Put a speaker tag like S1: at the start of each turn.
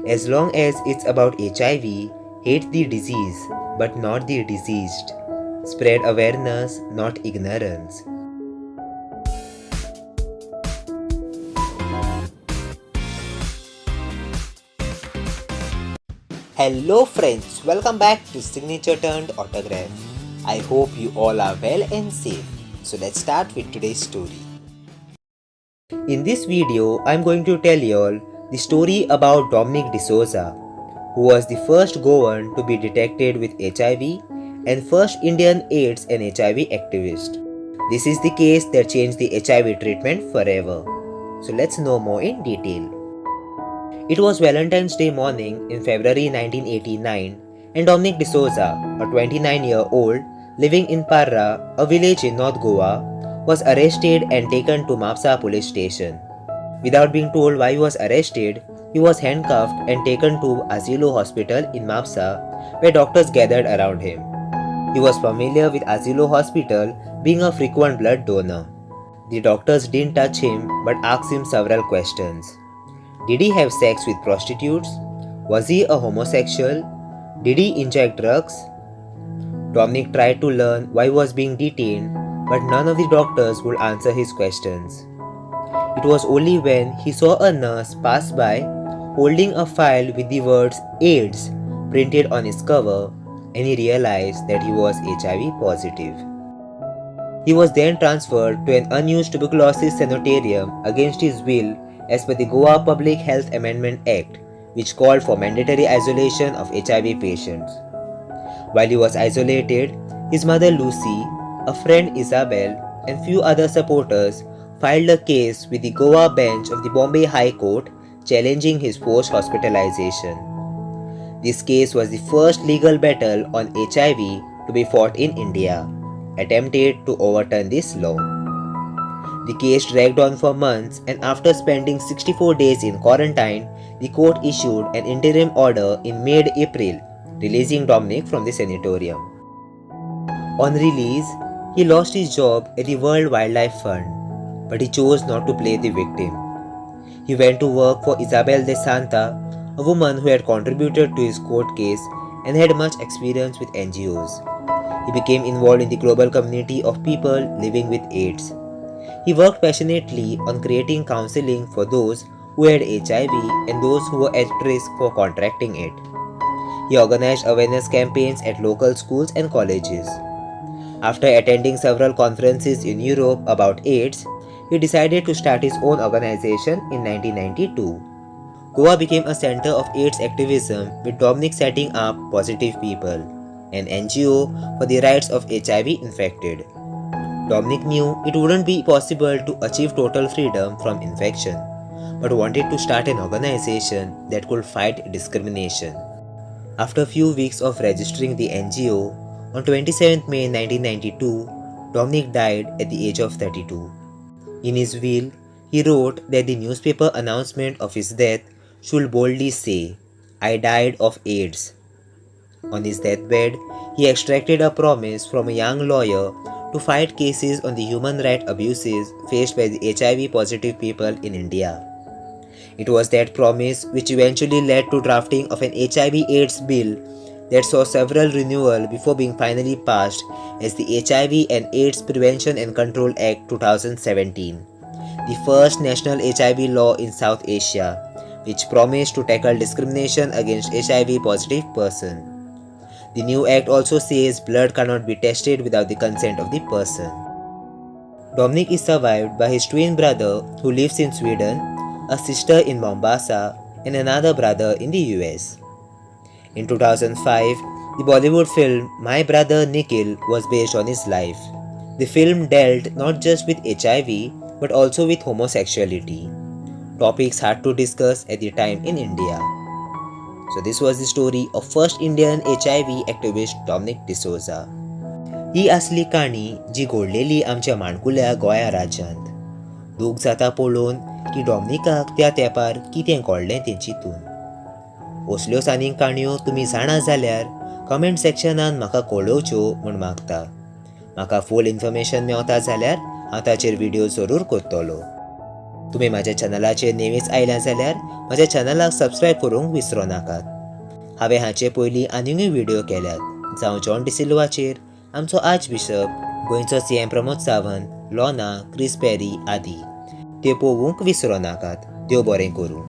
S1: As long as it's about HIV, hate the disease, but not the diseased. Spread awareness, not ignorance. Hello friends, welcome back to Signature Turned Autograph. I hope you all are well and safe. So let's start with today's story. In this video, I'm going to tell you all the story about Dominic D'Souza, who was the first Goan to be detected with HIV and first Indian AIDS and HIV activist. This is the case that changed the HIV treatment forever. So let's know more in detail. It was Valentine's Day morning in February 1989 and Dominic D'Souza, a 29-year-old living in Parra, a village in North Goa, was arrested and taken to Mapsa police station. Without being told why he was arrested, he was handcuffed and taken to Asilo Hospital in Mapsa, where doctors gathered around him. He was familiar with Asilo Hospital, being a frequent blood donor. The doctors didn't touch him but asked him several questions. Did he have sex with prostitutes? Was he a homosexual? Did he inject drugs? Dominic tried to learn why he was being detained, but none of the doctors would answer his questions. It was only when he saw a nurse pass by holding a file with the words AIDS printed on its cover, and he realized that he was HIV positive. He was then transferred to an unused tuberculosis sanitarium against his will as per the Goa Public Health Amendment Act, which called for mandatory isolation of HIV patients. While he was isolated, his mother Lucy, a friend Isabel, and few other supporters filed a case with the Goa bench of the Bombay High Court challenging his forced hospitalization. This case was the first legal battle on HIV to be fought in India, attempted to overturn this law. The case dragged on for months, and after spending 64 days in quarantine, the court issued an interim order in mid-April, releasing Dominic from the sanatorium. On release, he lost his job at the World Wildlife Fund, but he chose not to play the victim. He went to work for Isabel de Santa, a woman who had contributed to his court case and had much experience with NGOs. He became involved in the global community of people living with AIDS. He worked passionately on creating counseling for those who had HIV and those who were at risk for contracting it. He organized awareness campaigns at local schools and colleges. After attending several conferences in Europe about AIDS, he decided to start his own organization in 1992. Goa became a center of AIDS activism, with Dominic setting up Positive People, an NGO for the rights of HIV infected. Dominic knew it wouldn't be possible to achieve total freedom from infection, but wanted to start an organization that could fight discrimination. After a few weeks of registering the NGO, on 27 May 1992, Dominic died at the age of 32. In his will, he wrote that the newspaper announcement of his death should boldly say, "I died of AIDS." On his deathbed, he extracted a promise from a young lawyer to fight cases on the human rights abuses faced by the HIV-positive people in India. It was that promise which eventually led to drafting of an HIV/AIDS bill that saw several renewals before being finally passed as the HIV and AIDS Prevention and Control Act 2017, the first national HIV law in South Asia, which promised to tackle discrimination against HIV-positive persons. The new act also says blood cannot be tested without the consent of the person. Dominic is survived by his twin brother who lives in Sweden, a sister in Mombasa, and another brother in the US. In 2005, the Bollywood film My Brother Nikhil was based on his life. The film dealt not just with HIV but also with homosexuality, topics hard to discuss at the time in India. So this was the story of first Indian HIV activist Dominic D'Souza. ही असली काणी जी घडलेली आमच्या माणकुल्या गोंया राज्यांत. दूख जाता पळोवन की डॉमिनिकाक त्या तेंपार कितें घडलें तें चिंतून. असल्योच आनीक काणयो तुमी जाणा जाल्यार कमेंट सेक्शनान म्हाका कळोवच्यो म्हूण मागता. म्हाका फूल इन्फॉर्मेशन मेवता जाल्यार हांव ताचेर व्हिडिओ जरूर करतलो. तुम्ही माझ्या चॅनलाचेर नेमीच आयल्या जाल्यार माझ्या चॅनलाक सबस्क्रायब करूंक विसरूं नाकात। हांवें हाचे पयलीं आनीकूय व्हिडिओ केल्यात, जावं जॉन डिसिल्वाचेर, आमचो आर्च बिशप, गोंयचो CM Pramod Sawant, Lorna, Chris Perry आदी। त्यो पळोवंक विसरूं नाकात। देव बरें करूं।